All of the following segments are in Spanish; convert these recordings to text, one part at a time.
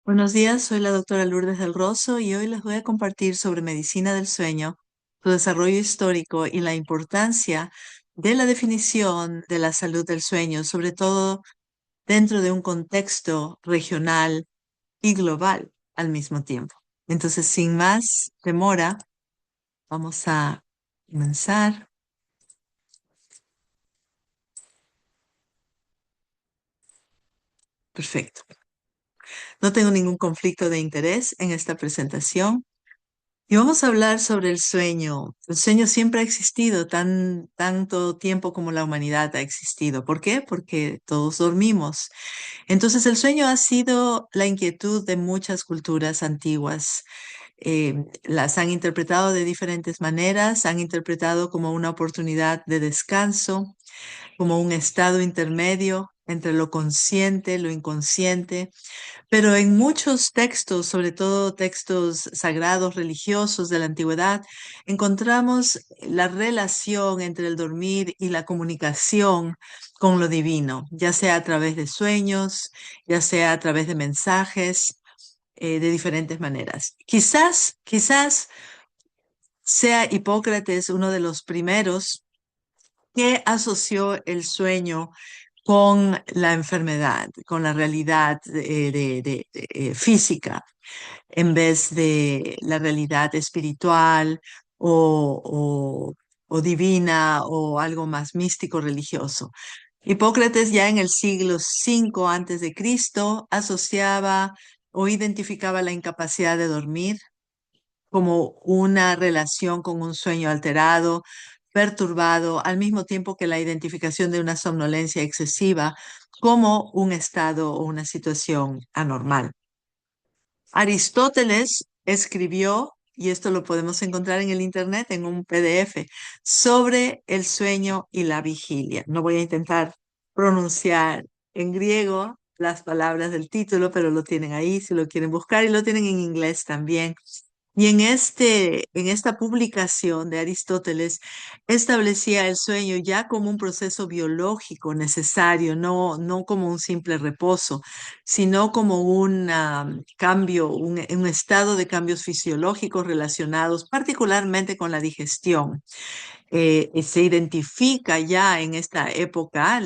Buenos días, soy la doctora Lourdes del Rosso y hoy les voy a compartir sobre medicina del sueño, su desarrollo histórico y la importancia de la definición de la salud del sueño, sobre todo dentro de un contexto regional y global al mismo tiempo. Entonces, sin más demora, vamos a comenzar. Perfecto. No tengo ningún conflicto de interés en esta presentación. Y vamos a hablar sobre el sueño. El sueño siempre ha existido tanto tiempo como la humanidad ha existido. ¿Por qué? Porque todos dormimos. Entonces el sueño ha sido la inquietud de muchas culturas antiguas. Las han interpretado de diferentes maneras, han interpretado como una oportunidad de descanso, como un estado intermedio entre lo consciente, lo inconsciente, pero en muchos textos, sobre todo textos sagrados, religiosos de la antigüedad, encontramos la relación entre el dormir y la comunicación con lo divino, ya sea a través de sueños, ya sea a través de mensajes, de diferentes maneras. Quizás sea Hipócrates uno de los primeros que asoció el sueño con la enfermedad, con la realidad física, en vez de la realidad espiritual o divina o algo más místico religioso. Hipócrates ya en el siglo V antes de Cristo asociaba o identificaba la incapacidad de dormir como una relación con un sueño alterado, perturbado, al mismo tiempo que la identificación de una somnolencia excesiva como un estado o una situación anormal. Aristóteles escribió, y esto lo podemos encontrar en el Internet, en un PDF, sobre el sueño y la vigilia. No voy a intentar pronunciar en griego las palabras del título, pero lo tienen ahí si lo quieren buscar y lo tienen en inglés también. Y en esta publicación de Aristóteles establecía el sueño ya como un proceso biológico necesario, no como un simple reposo, sino como un cambio, un estado de cambios fisiológicos relacionados particularmente con la digestión. Se identifica ya en esta época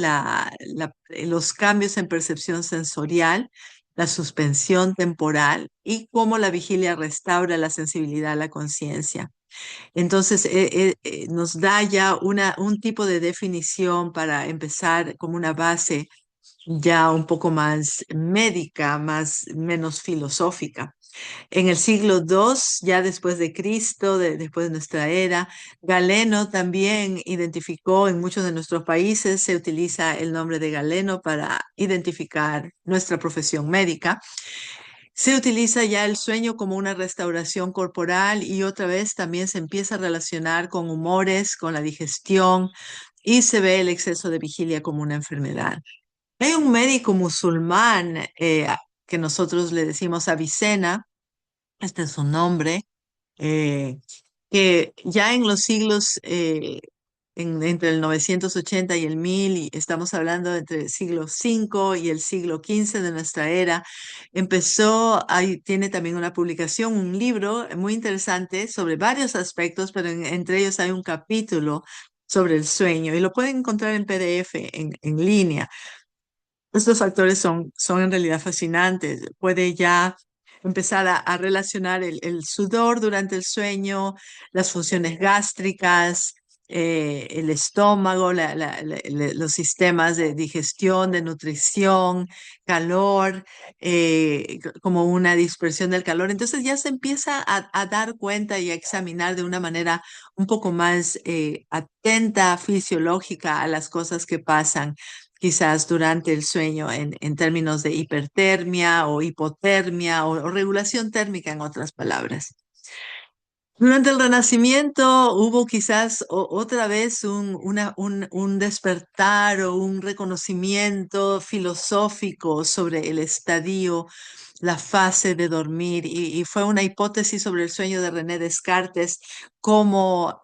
los cambios en percepción sensorial, la suspensión temporal y cómo la vigilia restaura la sensibilidad a la conciencia. Entonces, nos da ya un tipo de definición para empezar como una base ya un poco más médica, menos filosófica. En el siglo II, ya después de Cristo, después de nuestra era, Galeno también identificó en muchos de nuestros países, se utiliza el nombre de Galeno para identificar nuestra profesión médica. Se utiliza ya el sueño como una restauración corporal y otra vez también se empieza a relacionar con humores, con la digestión y se ve el exceso de vigilia como una enfermedad. Hay un médico musulmán que nosotros le decimos Avicena, este es su nombre, eh, que ya en los siglos, entre el 980 y el 1000, y estamos hablando entre el siglo V y el siglo XV de nuestra era, tiene también una publicación, un libro muy interesante sobre varios aspectos, pero entre ellos hay un capítulo sobre el sueño y lo pueden encontrar en PDF, en línea. Estos factores son en realidad fascinantes. Puede ya empezar a relacionar el sudor durante el sueño, las funciones gástricas, el estómago, los sistemas de digestión, de nutrición, calor, como una dispersión del calor. Entonces ya se empieza a dar cuenta y a examinar de una manera un poco más atenta, fisiológica a las cosas que pasan quizás durante el sueño en términos de hipertermia o hipotermia o regulación térmica, en otras palabras. Durante el Renacimiento hubo quizás otra vez un despertar o un reconocimiento filosófico sobre el estadio, la fase de dormir, y fue una hipótesis sobre el sueño de René Descartes como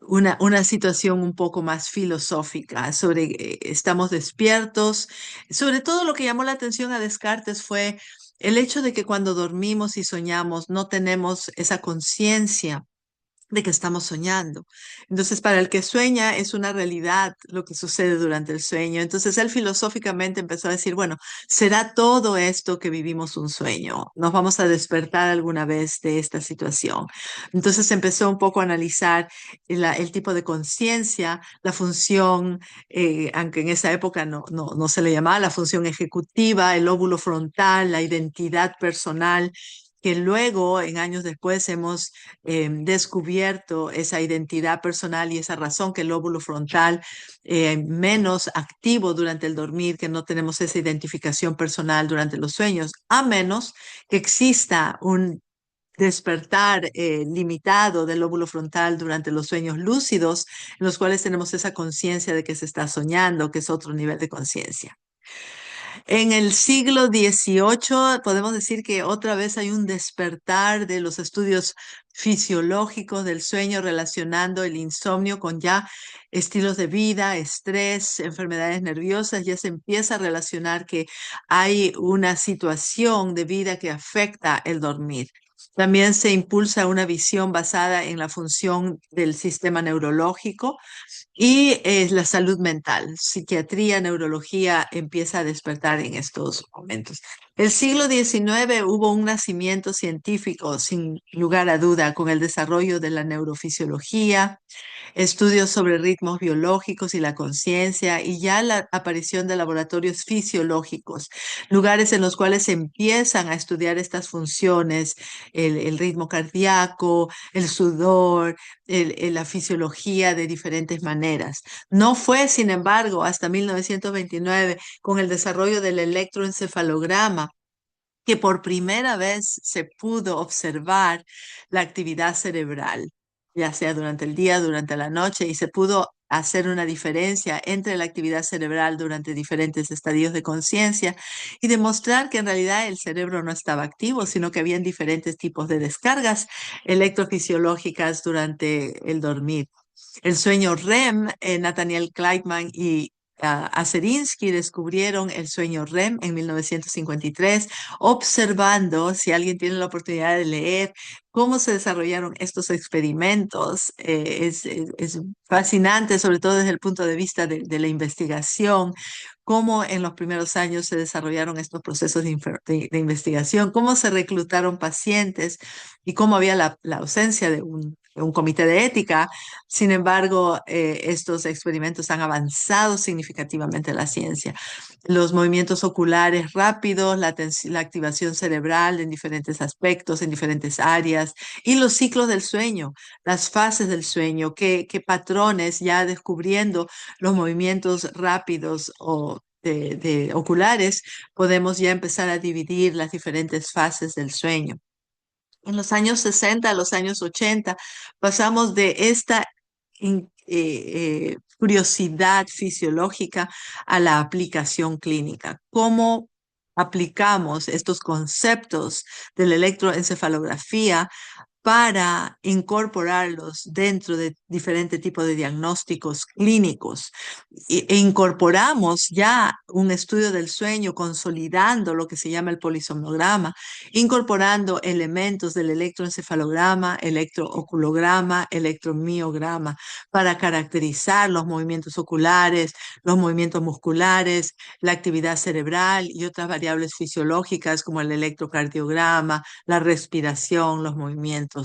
una situación un poco más filosófica sobre estamos despiertos. Sobre todo lo que llamó la atención a Descartes fue el hecho de que cuando dormimos y soñamos no tenemos esa conciencia de que estamos soñando. Entonces, para el que sueña es una realidad lo que sucede durante el sueño. Entonces, él filosóficamente empezó a decir, bueno, ¿será todo esto que vivimos un sueño? ¿Nos vamos a despertar alguna vez de esta situación? Entonces, empezó un poco a analizar el tipo de conciencia, la función, aunque en esa época no se le llamaba la función ejecutiva, el lóbulo frontal, la identidad personal, que luego, en años después, hemos descubierto esa identidad personal y esa razón que el lóbulo frontal menos activo durante el dormir, que no tenemos esa identificación personal durante los sueños, a menos que exista un despertar limitado del lóbulo frontal durante los sueños lúcidos, en los cuales tenemos esa conciencia de que se está soñando, que es otro nivel de conciencia. En el siglo XVIII podemos decir que otra vez hay un despertar de los estudios fisiológicos del sueño relacionando el insomnio con ya estilos de vida, estrés, enfermedades nerviosas. Ya se empieza a relacionar que hay una situación de vida que afecta el dormir. También se impulsa una visión basada en la función del sistema neurológico y la salud mental, psiquiatría, neurología empieza a despertar en estos momentos. El siglo XIX hubo un nacimiento científico, sin lugar a duda, con el desarrollo de la neurofisiología, estudios sobre ritmos biológicos y la conciencia, y ya la aparición de laboratorios fisiológicos, lugares en los cuales se empiezan a estudiar estas funciones, el ritmo cardíaco, el sudor, la fisiología de diferentes maneras. No fue, sin embargo, hasta 1929, con el desarrollo del electroencefalograma, que por primera vez se pudo observar la actividad cerebral, ya sea durante el día, durante la noche, y se pudo hacer una diferencia entre la actividad cerebral durante diferentes estadios de conciencia y demostrar que en realidad el cerebro no estaba activo, sino que habían diferentes tipos de descargas electrofisiológicas durante el dormir. El sueño REM, Nathaniel Kleitman y Aserinsky descubrieron el sueño REM en 1953, observando, si alguien tiene la oportunidad de leer, cómo se desarrollaron estos experimentos. Es fascinante, sobre todo desde el punto de vista de la investigación, cómo en los primeros años se desarrollaron estos procesos de investigación, cómo se reclutaron pacientes y cómo había la ausencia de un comité de ética. Sin embargo, estos experimentos han avanzado significativamente en la ciencia. Los movimientos oculares rápidos, la activación cerebral en diferentes aspectos, en diferentes áreas, y los ciclos del sueño, las fases del sueño, qué patrones, ya descubriendo los movimientos rápidos o de oculares, podemos ya empezar a dividir las diferentes fases del sueño. En los años 60 a los años 80 pasamos de esta curiosidad fisiológica a la aplicación clínica. ¿Cómo aplicamos estos conceptos de la electroencefalografía para incorporarlos dentro de diferentes tipos de diagnósticos clínicos? E incorporamos ya un estudio del sueño consolidando lo que se llama el polisomnograma, incorporando elementos del electroencefalograma, electrooculograma, electromiograma para caracterizar los movimientos oculares, los movimientos musculares, la actividad cerebral y otras variables fisiológicas como el electrocardiograma, la respiración, los movimientos.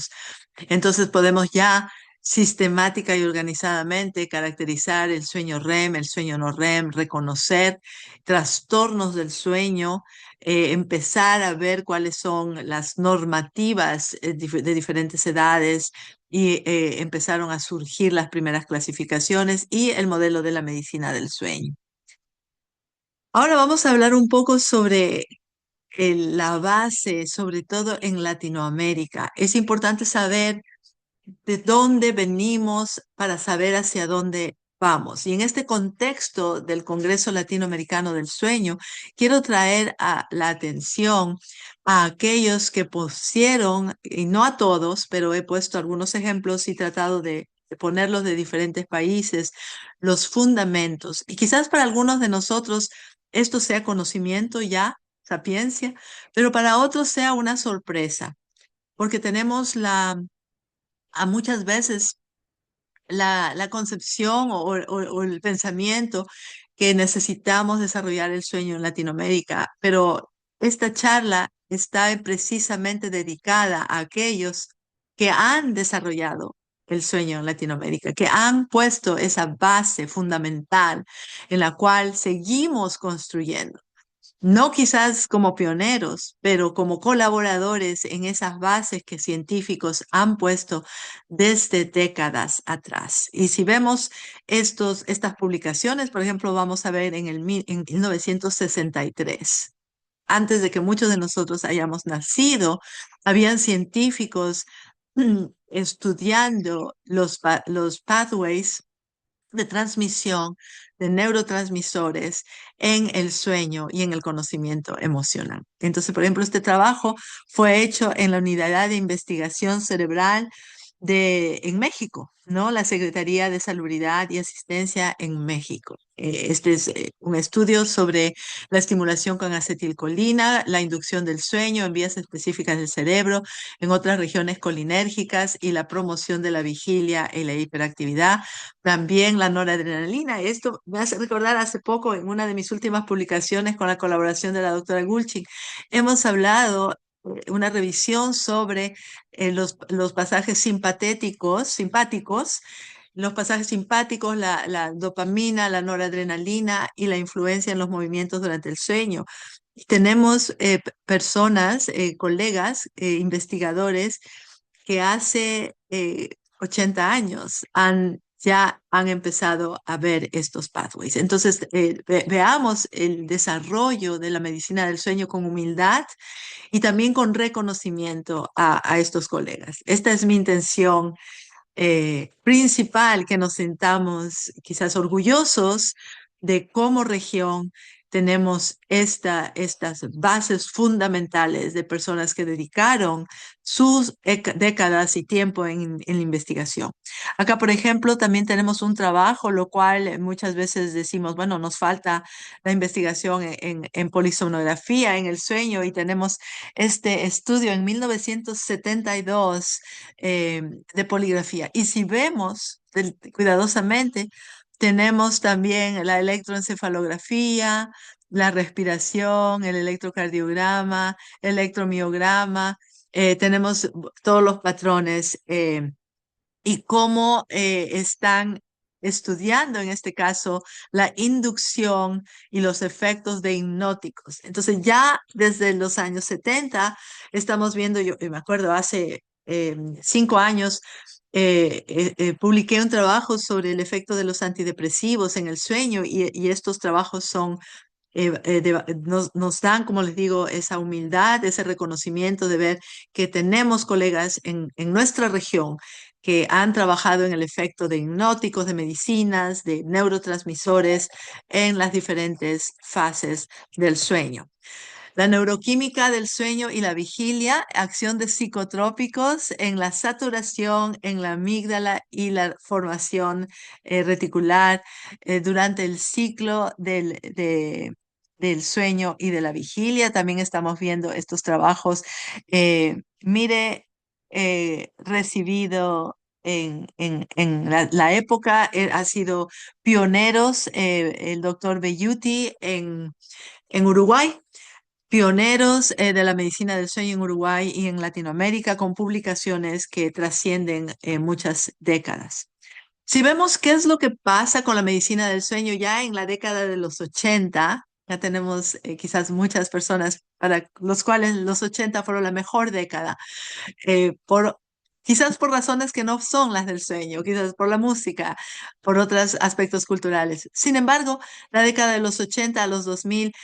Entonces podemos ya sistemática y organizadamente caracterizar el sueño REM, el sueño no REM, reconocer trastornos del sueño, empezar a ver cuáles son las normativas de diferentes edades y empezaron a surgir las primeras clasificaciones y el modelo de la medicina del sueño. Ahora vamos a hablar un poco sobre la base, sobre todo en Latinoamérica. Es importante saber de dónde venimos para saber hacia dónde vamos. Y en este contexto del Congreso Latinoamericano del Sueño, quiero traer a la atención a aquellos que pusieron, y no a todos, pero he puesto algunos ejemplos y tratado de ponerlos de diferentes países, los fundamentos. Y quizás para algunos de nosotros esto sea conocimiento ya, sapiencia, pero para otros sea una sorpresa, porque tenemos a muchas veces la concepción o el pensamiento que necesitamos desarrollar el sueño en Latinoamérica, pero esta charla está precisamente dedicada a aquellos que han desarrollado el sueño en Latinoamérica, que han puesto esa base fundamental en la cual seguimos construyendo. No quizás como pioneros, pero como colaboradores en esas bases que científicos han puesto desde décadas atrás. Y si vemos estas publicaciones, por ejemplo, vamos a ver en 1963, antes de que muchos de nosotros hayamos nacido, habían científicos estudiando los pathways de transmisión de neurotransmisores en el sueño y en el conocimiento emocional. Entonces, por ejemplo, este trabajo fue hecho en la Unidad de Investigación Cerebral en México, ¿no? La Secretaría de Salubridad y Asistencia en México. Este es un estudio sobre la estimulación con acetilcolina, la inducción del sueño en vías específicas del cerebro, en otras regiones colinérgicas y la promoción de la vigilia y la hiperactividad. También la noradrenalina. Esto me hace recordar hace poco en una de mis últimas publicaciones con la colaboración de la doctora Gulchik. Hemos hablado una revisión sobre los pasajes simpáticos, los pasajes simpáticos, la dopamina, la noradrenalina y la influencia en los movimientos durante el sueño. Y tenemos personas, colegas, investigadores que hace 80 años ya han empezado a ver estos pathways. Entonces, veamos el desarrollo de la medicina del sueño con humildad y también con reconocimiento a estos colegas. Esta es mi intención principal, que nos sintamos quizás orgullosos de cómo región tenemos estas bases fundamentales de personas que dedicaron sus décadas y tiempo en la investigación. Acá, por ejemplo, también tenemos un trabajo, lo cual muchas veces decimos, bueno, nos falta la investigación en polisomnografía, en el sueño, y tenemos este estudio en 1972 de poligrafía. Y si vemos cuidadosamente, tenemos también la electroencefalografía, la respiración, el electrocardiograma, el electromiograma, tenemos todos los patrones y cómo están estudiando en este caso la inducción y los efectos de hipnóticos. Entonces ya desde los años 70 estamos viendo, yo me acuerdo hace 5 años, publiqué un trabajo sobre el efecto de los antidepresivos en el sueño y estos trabajos son nos dan, como les digo, esa humildad, ese reconocimiento de ver que tenemos colegas en nuestra región que han trabajado en el efecto de hipnóticos, de medicinas, de neurotransmisores en las diferentes fases del sueño. La neuroquímica del sueño y la vigilia, acción de psicotrópicos en la saturación, en la amígdala y la formación reticular durante el ciclo del sueño y de la vigilia. También estamos viendo estos trabajos. Mire, recibido en la época, ha sido pioneros el doctor Belluti en Uruguay, pioneros de la medicina del sueño en Uruguay y en Latinoamérica con publicaciones que trascienden muchas décadas. Si vemos qué es lo que pasa con la medicina del sueño ya en la década de los 80, ya tenemos quizás muchas personas para los cuales los 80 fueron la mejor década, quizás por razones que no son las del sueño, quizás por la música, por otros aspectos culturales. Sin embargo, la década de los 80 a los 2000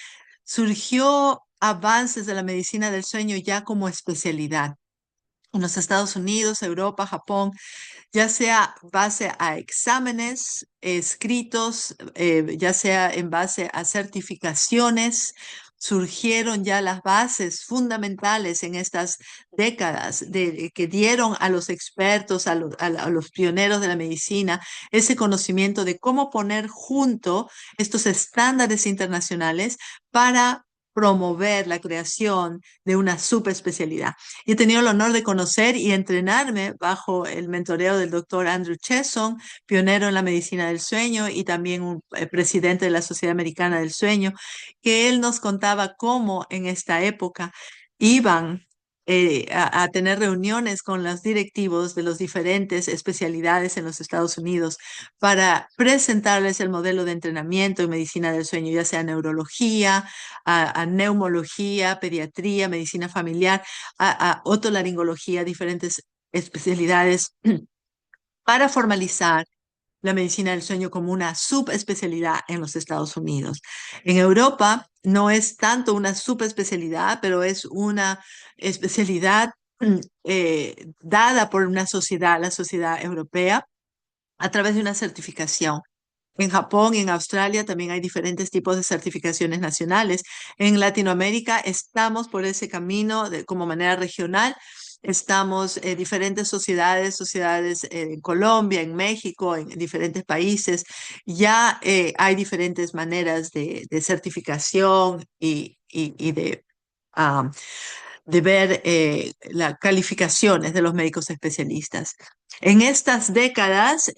surgió avances de la medicina del sueño ya como especialidad. En los Estados Unidos, Europa, Japón, ya sea base a exámenes escritos, ya sea en base a certificaciones surgieron ya las bases fundamentales en estas décadas que dieron a los expertos, a los pioneros de la medicina, ese conocimiento de cómo poner junto estos estándares internacionales para promover la creación de una subespecialidad. Y he tenido el honor de conocer y entrenarme bajo el mentoreo del doctor Andrew Chesson, pionero en la medicina del sueño y también un presidente de la Sociedad Americana del Sueño, que él nos contaba cómo en esta época iban a tener reuniones con los directivos de las diferentes especialidades en los Estados Unidos para presentarles el modelo de entrenamiento en medicina del sueño, ya sea neurología, a neumología, pediatría, medicina familiar, a otolaringología, diferentes especialidades para formalizar la medicina del sueño como una subespecialidad en los Estados Unidos. En Europa no es tanto una subespecialidad, pero es una especialidad dada por una sociedad, la sociedad europea, a través de una certificación. En Japón y en Australia también hay diferentes tipos de certificaciones nacionales. En Latinoamérica estamos por ese camino como manera regional. Estamos diferentes sociedades en Colombia, en México, en diferentes países. Ya hay diferentes maneras de certificación y ah, de ver las calificaciones de los médicos especialistas. En estas décadas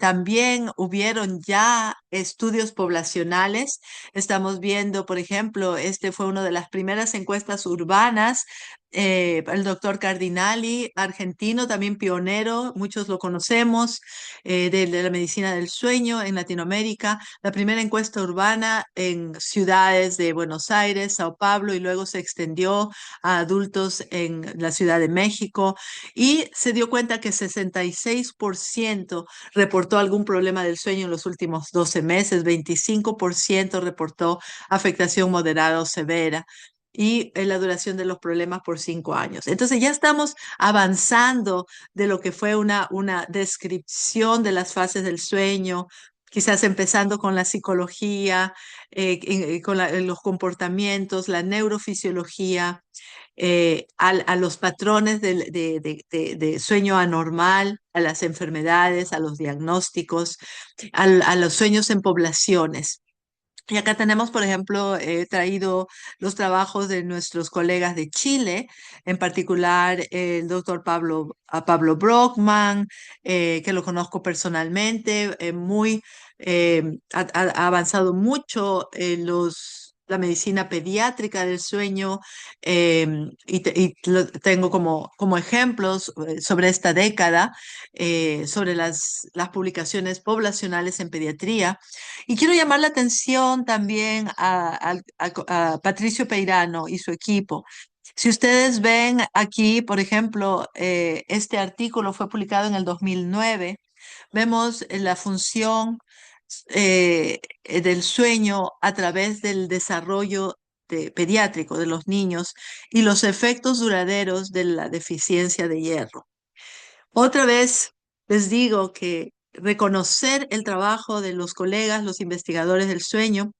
también hubieron ya estudios poblacionales. Estamos viendo, por ejemplo, este fue una de las primeras encuestas urbanas. El doctor Cardinali, argentino, también pionero, muchos lo conocemos, de la medicina del sueño en Latinoamérica. La primera encuesta urbana en ciudades de Buenos Aires, Sao Paulo, y luego se extendió a adultos en la Ciudad de México y se dio cuenta que 66% reportó algún problema del sueño en los últimos 12 meses, 25% reportó afectación moderada o severa y la duración de los problemas por 5 años. Entonces ya estamos avanzando de lo que fue una descripción de las fases del sueño, quizás empezando con la psicología, con los comportamientos, la neurofisiología, a los patrones de sueño anormal, a las enfermedades, a los diagnósticos, a los sueños en poblaciones. Y acá tenemos, por ejemplo, he traído los trabajos de nuestros colegas de Chile, en particular el doctor Pablo Brockman, que lo conozco personalmente, ha avanzado mucho en la medicina pediátrica del sueño, y lo tengo como ejemplos sobre esta década, sobre las publicaciones poblacionales en pediatría. Y quiero llamar la atención también a Patricio Peirano y su equipo. Si ustedes ven aquí, por ejemplo, este artículo fue publicado en el 2009. Vemos la función del sueño a través del desarrollo pediátrico de los niños y los efectos duraderos de la deficiencia de hierro. Otra vez les digo que reconocer el trabajo de los colegas, los investigadores del sueño,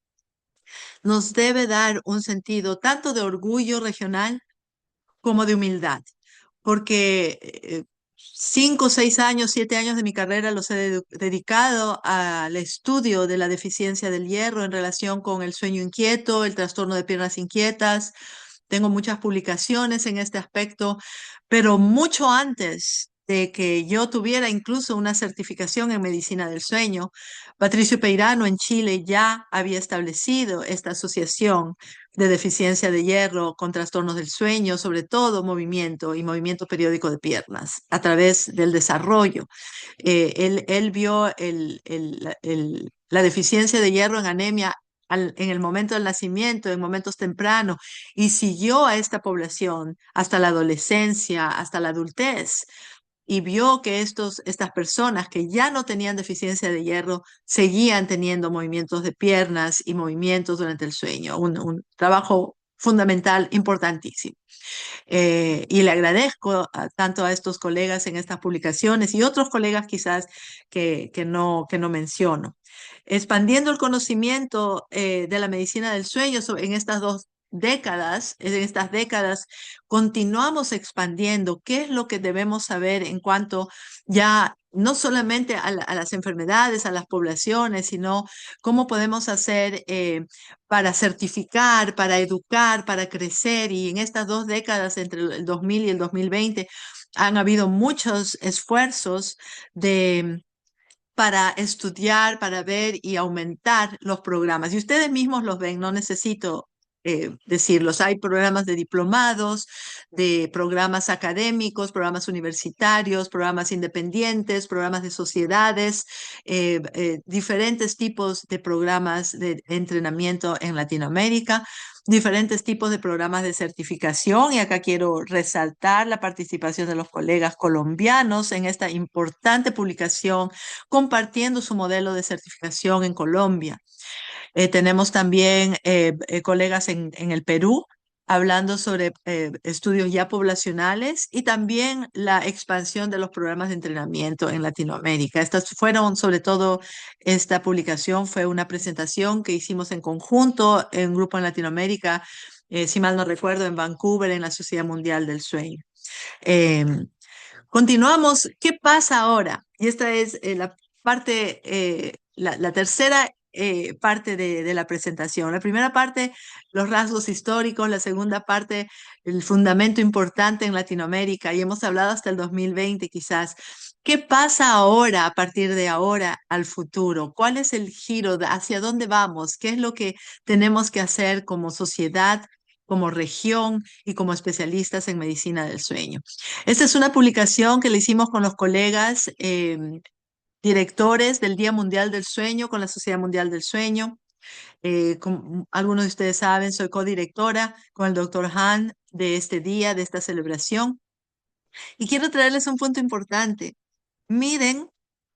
nos debe dar un sentido tanto de orgullo regional como de humildad, porque 5, 6 años, 7 años de mi carrera los he dedicado al estudio de la deficiencia del hierro en relación con el sueño inquieto, el trastorno de piernas inquietas. Tengo muchas publicaciones en este aspecto, pero mucho antes de que yo tuviera incluso una certificación en medicina del sueño, Patricio Peirano en Chile ya había establecido esta asociación de deficiencia de hierro con trastornos del sueño, sobre todo movimiento y movimiento periódico de piernas, a través del desarrollo. Él vio la deficiencia de hierro en anemia en el momento del nacimiento, en momentos tempranos, y siguió a esta población hasta la adolescencia, hasta la adultez, y vio que estas personas que ya no tenían deficiencia de hierro seguían teniendo movimientos de piernas y movimientos durante el sueño. Un trabajo fundamental, importantísimo. Y le agradezco tanto a estos colegas en estas publicaciones y otros colegas quizás que no menciono. Expandiendo el conocimiento de la medicina del sueño en estas dos estas décadas, continuamos expandiendo qué es lo que debemos saber en cuanto ya no solamente a las enfermedades, a las poblaciones, sino cómo podemos hacer para certificar, para educar, para crecer. Y en estas 2 décadas, entre el 2000 y el 2020, han habido muchos esfuerzos para estudiar, para ver y aumentar los programas. Y ustedes mismos los ven, no necesito decirlos. Hay programas de diplomados, de programas académicos, programas universitarios, programas independientes, programas de sociedades, diferentes tipos de programas de entrenamiento en Latinoamérica, diferentes tipos de programas de certificación. Y acá quiero resaltar la participación de los colegas colombianos en esta importante publicación compartiendo su modelo de certificación en Colombia. Tenemos también colegas en el Perú hablando sobre estudios ya poblacionales y también la expansión de los programas de entrenamiento en Latinoamérica. Estas fueron, sobre todo, esta publicación fue una presentación que hicimos en conjunto en un grupo en Latinoamérica, si mal no recuerdo, en Vancouver, en la Sociedad Mundial del Sueño. Eh, Continuamos. ¿Qué pasa ahora? Y esta es la tercera parte de la presentación. La primera parte, los rasgos históricos. La segunda parte, el fundamento importante en Latinoamérica. Y hemos hablado hasta el 2020 quizás. ¿Qué pasa ahora, a partir de ahora, al futuro? ¿Cuál es el giro? ¿Hacia dónde vamos? ¿Qué es lo que tenemos que hacer como sociedad, como región y como especialistas en medicina del sueño? Esta es una publicación que le hicimos con los colegas directores del Día Mundial del Sueño, con la Sociedad Mundial del Sueño. Como algunos de ustedes saben, soy codirectora con el doctor Han de este día, de esta celebración. Y quiero traerles un punto importante. Miren,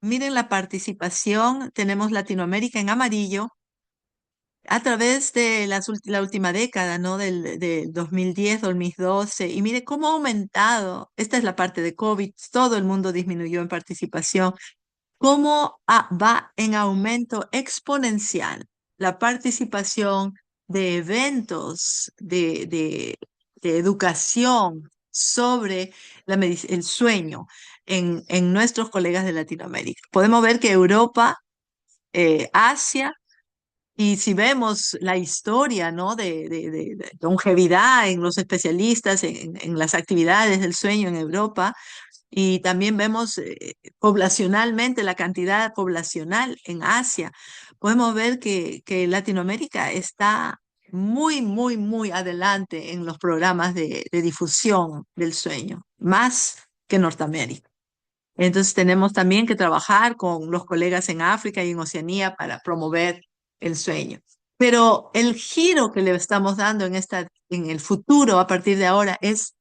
miren la participación. Tenemos Latinoamérica en amarillo a través de la última década, ¿no? Del 2010, 2012, y mire cómo ha aumentado. Esta es la parte de COVID, todo el mundo disminuyó en participación. Cómo va en aumento exponencial la participación de eventos de educación sobre el sueño en nuestros colegas de Latinoamérica. Podemos ver que Europa, Asia, y si vemos la historia, ¿no? de longevidad en los especialistas, en las actividades del sueño en Europa, y también vemos poblacionalmente la cantidad poblacional en Asia, podemos ver que Latinoamérica está muy, muy, muy adelante en los programas de difusión del sueño, más que Norteamérica. Entonces tenemos también que trabajar con los colegas en África y en Oceanía para promover el sueño. Pero el giro que le estamos dando en el futuro, a partir de ahora, es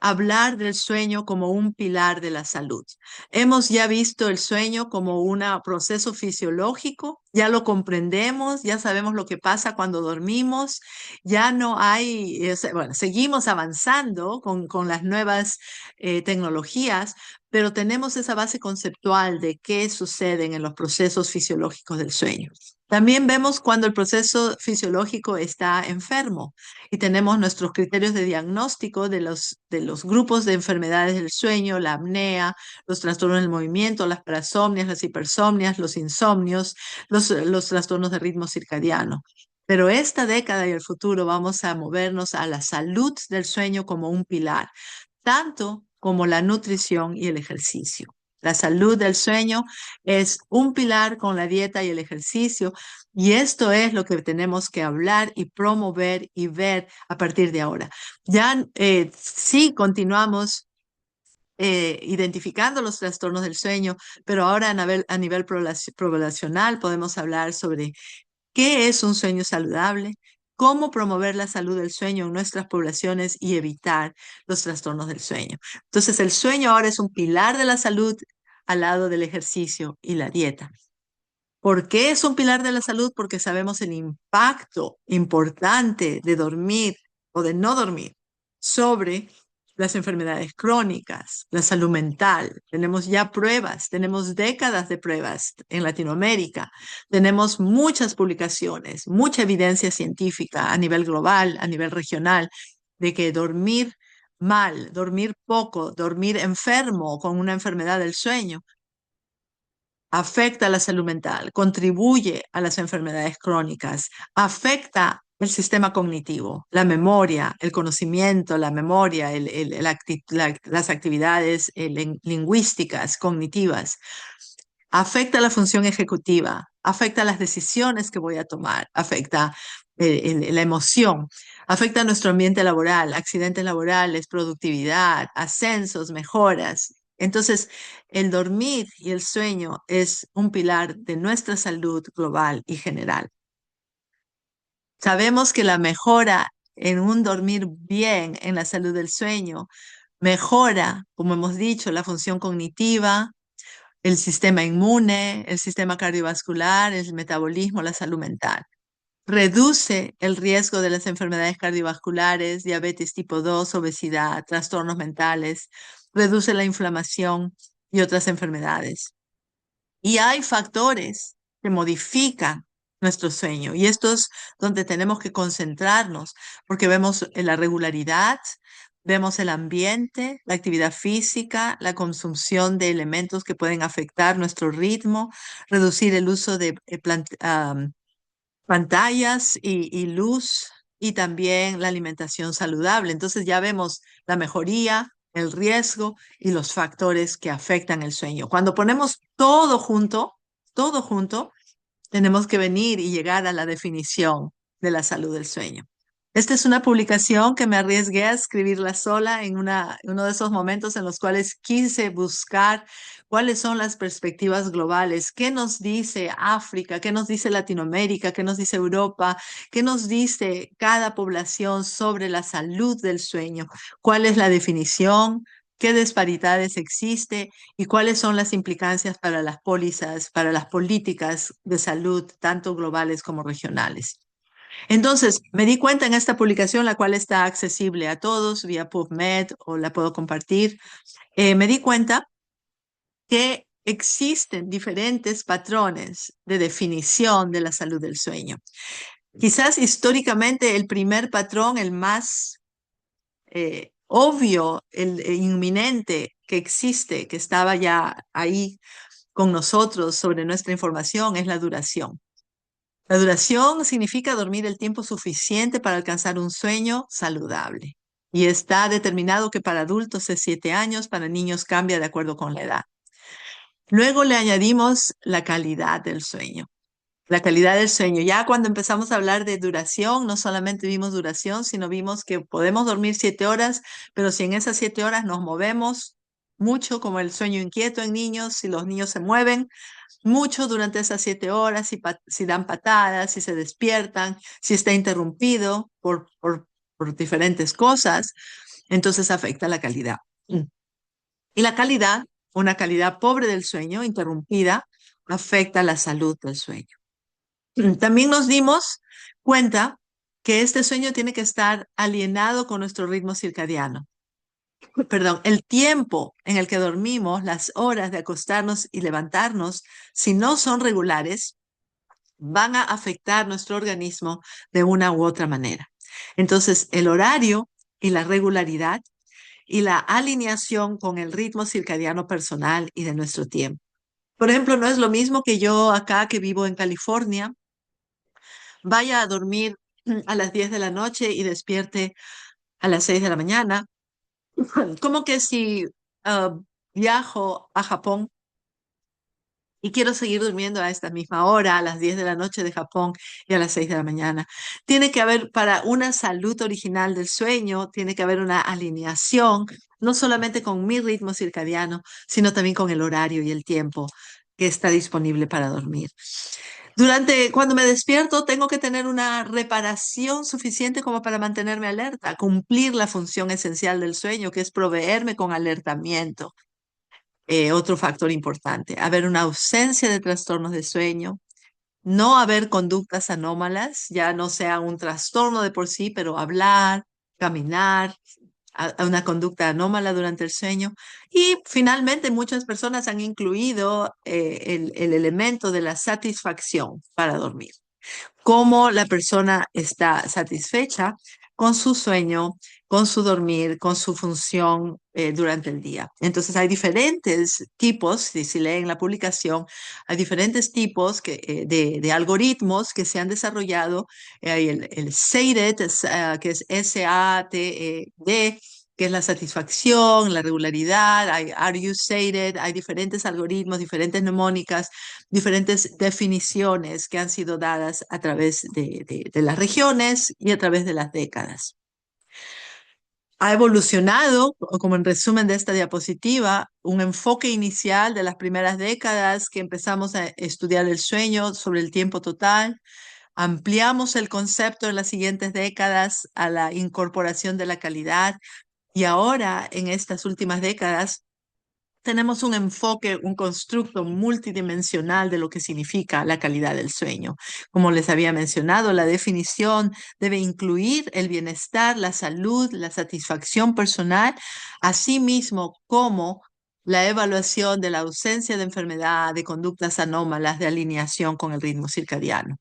hablar del sueño como un pilar de la salud. Hemos ya visto el sueño como un proceso fisiológico, ya lo comprendemos, ya sabemos lo que pasa cuando dormimos, ya no hay, bueno, seguimos avanzando con las nuevas tecnologías, pero tenemos esa base conceptual de qué sucede en los procesos fisiológicos del sueño. También vemos cuando el proceso fisiológico está enfermo y tenemos nuestros criterios de diagnóstico de los grupos de enfermedades del sueño, la apnea, los trastornos del movimiento, las parasomnias, las hipersomnias, los insomnios, los trastornos de ritmo circadiano. Pero esta década y el futuro vamos a movernos a la salud del sueño como un pilar, tanto como la nutrición y el ejercicio. La salud del sueño es un pilar con la dieta y el ejercicio, y esto es lo que tenemos que hablar y promover y ver a partir de ahora. Ya sí continuamos identificando los trastornos del sueño, pero ahora a nivel poblacional podemos hablar sobre qué es un sueño saludable, cómo promover la salud del sueño en nuestras poblaciones y evitar los trastornos del sueño. Entonces, el sueño ahora es un pilar de la salud al lado del ejercicio y la dieta. ¿Por qué es un pilar de la salud? Porque sabemos el impacto importante de dormir o de no dormir sobre las enfermedades crónicas, la salud mental. Tenemos ya pruebas, tenemos décadas de pruebas en Latinoamérica. Tenemos muchas publicaciones, mucha evidencia científica a nivel global, a nivel regional, de que dormir mal, dormir poco, dormir enfermo con una enfermedad del sueño afecta la salud mental, contribuye a las enfermedades crónicas, afecta el sistema cognitivo, la memoria, el conocimiento, la memoria, las actividades lingüísticas, cognitivas, afecta la función ejecutiva, afecta las decisiones que voy a tomar, afecta la emoción, afecta nuestro ambiente laboral, accidentes laborales, productividad, ascensos, mejoras. Entonces, el dormir y el sueño es un pilar de nuestra salud global y general. Sabemos que la mejora en un dormir bien en la salud del sueño mejora, como hemos dicho, la función cognitiva, el sistema inmune, el sistema cardiovascular, el metabolismo, la salud mental. Reduce el riesgo de las enfermedades cardiovasculares, diabetes tipo 2, obesidad, trastornos mentales, reduce la inflamación y otras enfermedades. Y hay factores que modifican nuestro sueño y esto es donde tenemos que concentrarnos porque vemos la regularidad, vemos el ambiente, la actividad física, la consumición de elementos que pueden afectar nuestro ritmo, reducir el uso de pantallas y luz y también la alimentación saludable. Entonces ya vemos la mejoría, el riesgo y los factores que afectan el sueño. Cuando ponemos todo junto, tenemos que venir y llegar a la definición de la salud del sueño. Esta es una publicación que me arriesgué a escribirla sola en uno de esos momentos en los cuales quise buscar cuáles son las perspectivas globales, qué nos dice África, qué nos dice Latinoamérica, qué nos dice Europa, qué nos dice cada población sobre la salud del sueño, cuál es la definición, qué disparidades existe y cuáles son las implicancias para las pólizas, para las políticas de salud, tanto globales como regionales. Entonces, me di cuenta en esta publicación, la cual está accesible a todos vía PubMed o la puedo compartir, me di cuenta que existen diferentes patrones de definición de la salud del sueño. Quizás históricamente el primer patrón, el más obvio, el inminente que existe, que estaba ya ahí con nosotros sobre nuestra información, es la duración. La duración significa dormir el tiempo suficiente para alcanzar un sueño saludable. Y está determinado que para adultos es 7 años, para niños cambia de acuerdo con la edad. Luego le añadimos la calidad del sueño. La calidad del sueño. Ya cuando empezamos a hablar de duración, no solamente vimos duración, sino vimos que podemos dormir 7 horas, pero si en esas 7 horas nos movemos mucho, como el sueño inquieto en niños, si los niños se mueven mucho durante esas 7 horas, si dan patadas, si se despiertan, si está interrumpido por diferentes cosas, entonces afecta la calidad. Y la calidad, una calidad pobre del sueño, interrumpida, afecta la salud del sueño. También nos dimos cuenta que este sueño tiene que estar alienado con nuestro ritmo circadiano. Perdón, el tiempo en el que dormimos, las horas de acostarnos y levantarnos, si no son regulares, van a afectar nuestro organismo de una u otra manera. Entonces, el horario y la regularidad y la alineación con el ritmo circadiano personal y de nuestro tiempo. Por ejemplo, no es lo mismo que yo acá que vivo en California vaya a dormir a las 10 de la noche y despierte a las 6 de la mañana. Como que si viajo a Japón y quiero seguir durmiendo a esta misma hora, a las 10 de la noche de Japón y a las 6 de la mañana. Tiene que haber, para una salud original del sueño, tiene que haber una alineación, no solamente con mi ritmo circadiano, sino también con el horario y el tiempo que está disponible para dormir. Cuando me despierto, tengo que tener una reparación suficiente como para mantenerme alerta, cumplir la función esencial del sueño, que es proveerme con alertamiento. Otro factor importante, haber una ausencia de trastornos de sueño, no haber conductas anómalas, ya no sea un trastorno de por sí, pero hablar, caminar, a una conducta anómala durante el sueño. Y finalmente muchas personas han incluido el elemento de la satisfacción para dormir, cómo la persona está satisfecha con su sueño, con su dormir, con su función durante el día. Entonces hay diferentes tipos, si leen la publicación, hay diferentes tipos de algoritmos que se han desarrollado. Hay el SATED, que es SATED, que es la satisfacción, la regularidad. Hay Are You Sated? Hay diferentes algoritmos, diferentes mnemónicas, diferentes definiciones que han sido dadas a través de las regiones y a través de las décadas. Ha evolucionado, como en resumen de esta diapositiva, un enfoque inicial de las primeras décadas que empezamos a estudiar el sueño sobre el tiempo total. Ampliamos el concepto en las siguientes décadas a la incorporación de la calidad y ahora en estas últimas décadas tenemos un enfoque, un constructo multidimensional de lo que significa la calidad del sueño. Como les había mencionado, la definición debe incluir el bienestar, la salud, la satisfacción personal, así mismo como la evaluación de la ausencia de enfermedad, de conductas anómalas, de alineación con el ritmo circadiano.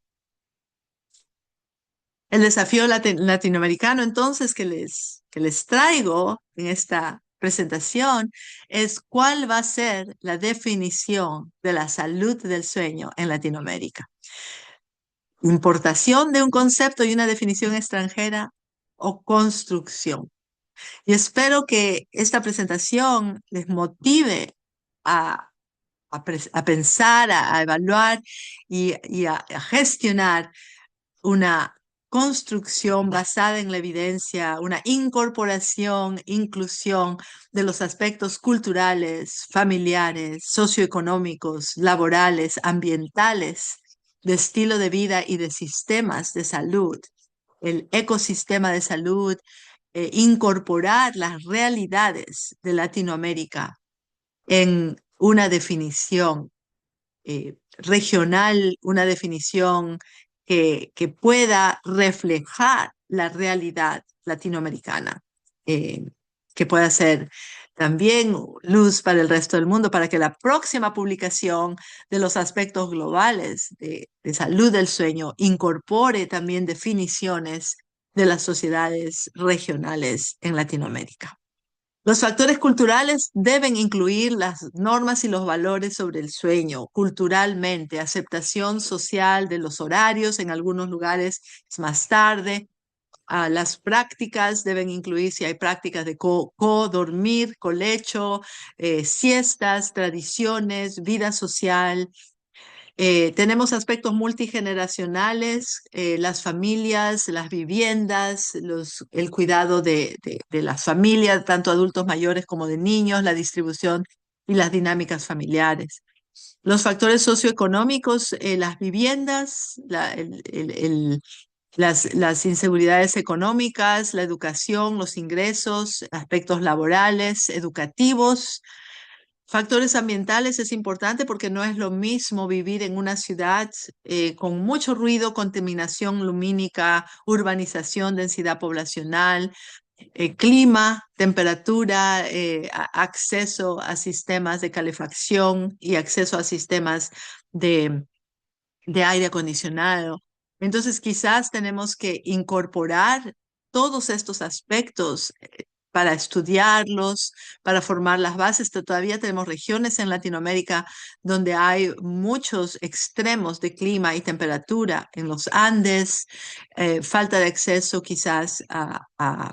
El desafío latinoamericano, entonces, que les traigo en esta presentación es cuál va a ser la definición de la salud del sueño en Latinoamérica. Importación de un concepto y una definición extranjera o construcción. Y espero que esta presentación les motive a, a pensar, a evaluar y a gestionar una construcción basada en la evidencia, una incorporación, inclusión de los aspectos culturales, familiares, socioeconómicos, laborales, ambientales, de estilo de vida y de sistemas de salud, el ecosistema de salud, incorporar las realidades de Latinoamérica en una definición regional, una definición que pueda reflejar la realidad latinoamericana, eh, que pueda ser también luz para el resto del mundo, para que la próxima publicación de los aspectos globales de salud del sueño incorpore también definiciones de las sociedades regionales en Latinoamérica. Los factores culturales deben incluir las normas y los valores sobre el sueño, culturalmente, aceptación social de los horarios, en algunos lugares es más tarde. Las prácticas deben incluir si hay prácticas de co-dormir, colecho, siestas, tradiciones, vida social. Tenemos aspectos multigeneracionales, las familias, las viviendas, el cuidado de las familias, tanto adultos mayores como de niños, la distribución y las dinámicas familiares. Los factores socioeconómicos, las viviendas, las inseguridades económicas, la educación, los ingresos, aspectos laborales, educativos. Factores ambientales es importante porque no es lo mismo vivir en una ciudad con mucho ruido, contaminación lumínica, urbanización, densidad poblacional, clima, temperatura, acceso a sistemas de calefacción y acceso a sistemas de aire acondicionado. Entonces, quizás tenemos que incorporar todos estos aspectos para estudiarlos, para formar las bases. Todavía tenemos regiones en Latinoamérica donde hay muchos extremos de clima y temperatura, en los Andes, falta de acceso quizás a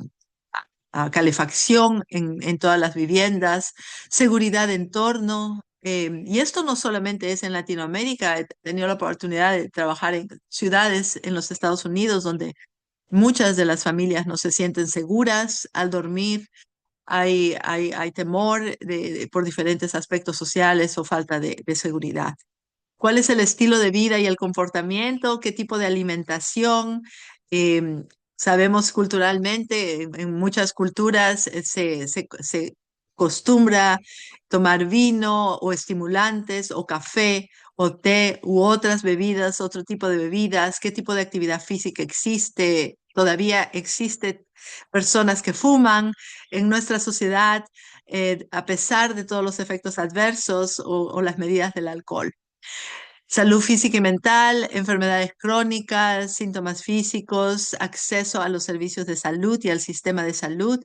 calefacción en todas las viviendas, seguridad de entorno. Y esto no solamente es en Latinoamérica, he tenido la oportunidad de trabajar en ciudades en los Estados Unidos donde muchas de las familias no se sienten seguras al dormir. Hay temor por diferentes aspectos sociales o falta de seguridad. ¿Cuál es el estilo de vida y el comportamiento? ¿Qué tipo de alimentación? Em, Sabemos culturalmente, en muchas culturas se acostumbra tomar vino o estimulantes o café o té u otras bebidas, otro tipo de bebidas. ¿Qué tipo de actividad física existe? Todavía existen personas que fuman en nuestra sociedad, a pesar de todos los efectos adversos o las medidas del alcohol. Salud física y mental, enfermedades crónicas, síntomas físicos, acceso a los servicios de salud y al sistema de salud.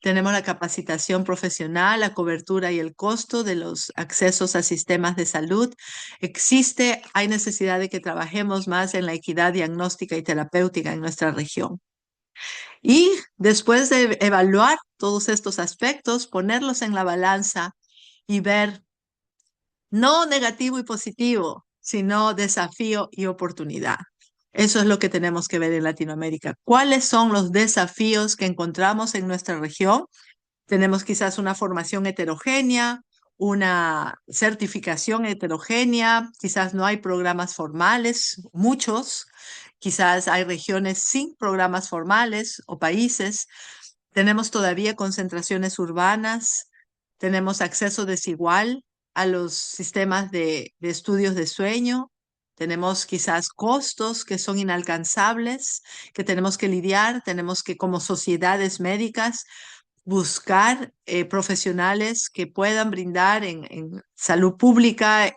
Tenemos la capacitación profesional, la cobertura y el costo de los accesos a sistemas de salud. Hay necesidad de que trabajemos más en la equidad diagnóstica y terapéutica en nuestra región. Y después de evaluar todos estos aspectos, ponerlos en la balanza y ver no negativo y positivo, sino desafío y oportunidad. Eso es lo que tenemos que ver en Latinoamérica. ¿Cuáles son los desafíos que encontramos en nuestra región? Tenemos quizás una formación heterogénea, una certificación heterogénea, quizás no hay programas formales, muchos, quizás hay regiones sin programas formales o países. Tenemos todavía concentraciones urbanas, tenemos acceso desigual a los sistemas de estudios de sueño, tenemos quizás costos que son inalcanzables, que tenemos que lidiar, tenemos que como sociedades médicas buscar profesionales que puedan brindar en salud pública,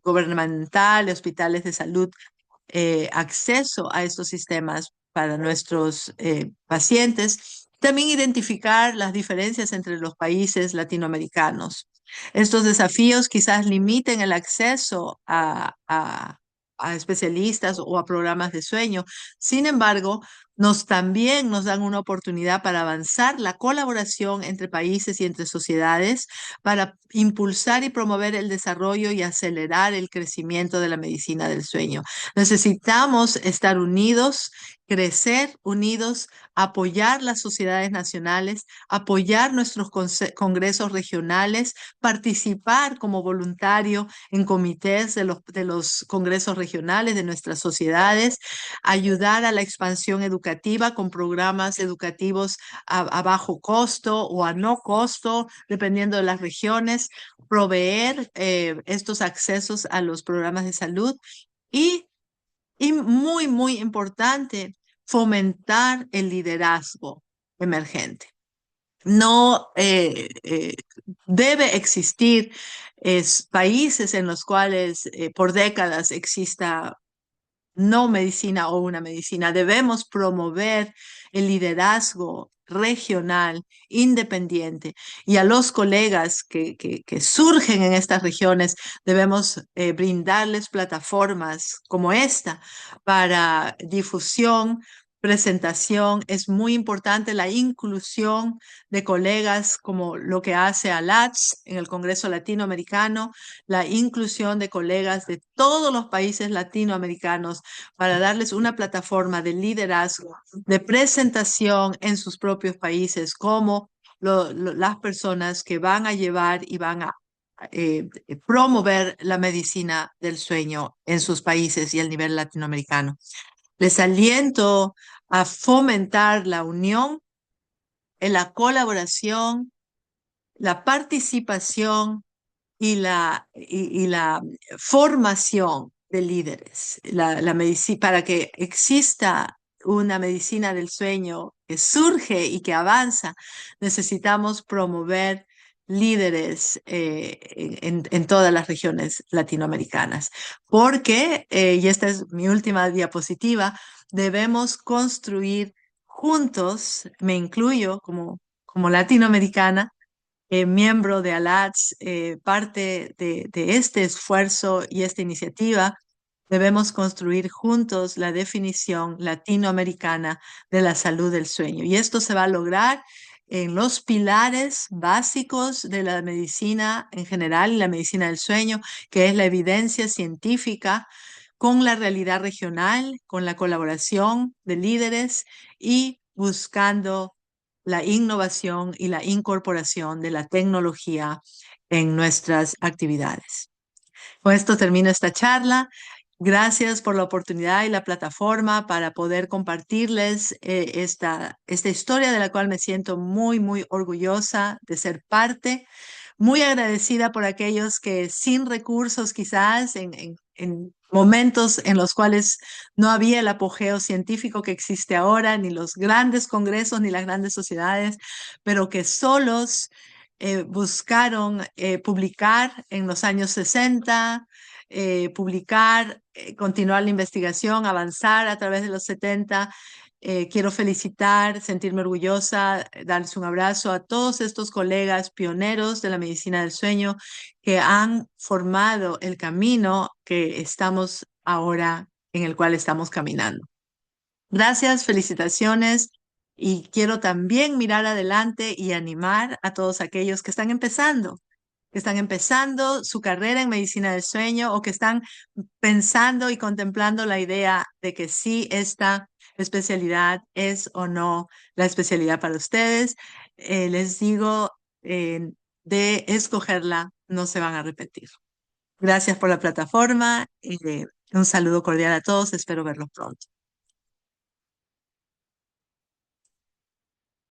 gubernamental, hospitales de salud, acceso a estos sistemas para nuestros pacientes. También identificar las diferencias entre los países latinoamericanos. Estos desafíos quizás limiten el acceso a especialistas o a programas de sueño. Sin embargo, también nos dan una oportunidad para avanzar la colaboración entre países y entre sociedades, para impulsar y promover el desarrollo y acelerar el crecimiento de la medicina del sueño. Necesitamos estar unidos, crecer unidos, apoyar las sociedades nacionales, apoyar nuestros congresos regionales, participar como voluntario en comités de los congresos regionales de nuestras sociedades, ayudar a la expansión educativa con programas educativos a bajo costo o a no costo, dependiendo de las regiones, proveer estos accesos a los programas de salud y, y muy, muy importante, fomentar el liderazgo emergente. No debe existir países en los cuales por décadas exista no medicina o una medicina. Debemos promover el liderazgo regional, independiente, y a los colegas que surgen en estas regiones debemos brindarles plataformas como esta para difusión, presentación. Es muy importante la inclusión de colegas como lo que hace ALATS en el Congreso Latinoamericano, la inclusión de colegas de todos los países latinoamericanos para darles una plataforma de liderazgo, de presentación en sus propios países, como las personas que van a llevar y van a promover la medicina del sueño en sus países y a nivel latinoamericano. Les aliento a fomentar la unión, la colaboración, la participación y la formación de líderes, para que exista una medicina del sueño que surge y que avanza, necesitamos promover líderes en todas las regiones latinoamericanas. Porque, y esta es mi última diapositiva, debemos construir juntos, me incluyo como latinoamericana, miembro de ALATS, parte de este esfuerzo y esta iniciativa, debemos construir juntos la definición latinoamericana de la salud del sueño. Y esto se va a lograr en los pilares básicos de la medicina en general y la medicina del sueño, que es la evidencia científica con la realidad regional, con la colaboración de líderes y buscando la innovación y la incorporación de la tecnología en nuestras actividades. Con esto termino esta charla. Gracias por la oportunidad y la plataforma para poder compartirles esta historia de la cual me siento muy, muy orgullosa de ser parte. Muy agradecida por aquellos que sin recursos quizás en momentos en los cuales no había el apogeo científico que existe ahora, ni los grandes congresos, ni las grandes sociedades, pero que solos buscaron publicar en los años 60, publicar, continuar la investigación, avanzar a través de los 70. Quiero felicitar, sentirme orgullosa, darles un abrazo a todos estos colegas pioneros de la medicina del sueño que han formado el camino que estamos ahora, en el cual estamos caminando. Gracias, felicitaciones. Y quiero también mirar adelante y animar a todos aquellos que están empezando su carrera en medicina del sueño o que están pensando y contemplando la idea de que sí esta especialidad es o no la especialidad para ustedes. Les digo, de escogerla, no se van a arrepentir. Gracias por la plataforma. Un saludo cordial a todos. Espero verlos pronto.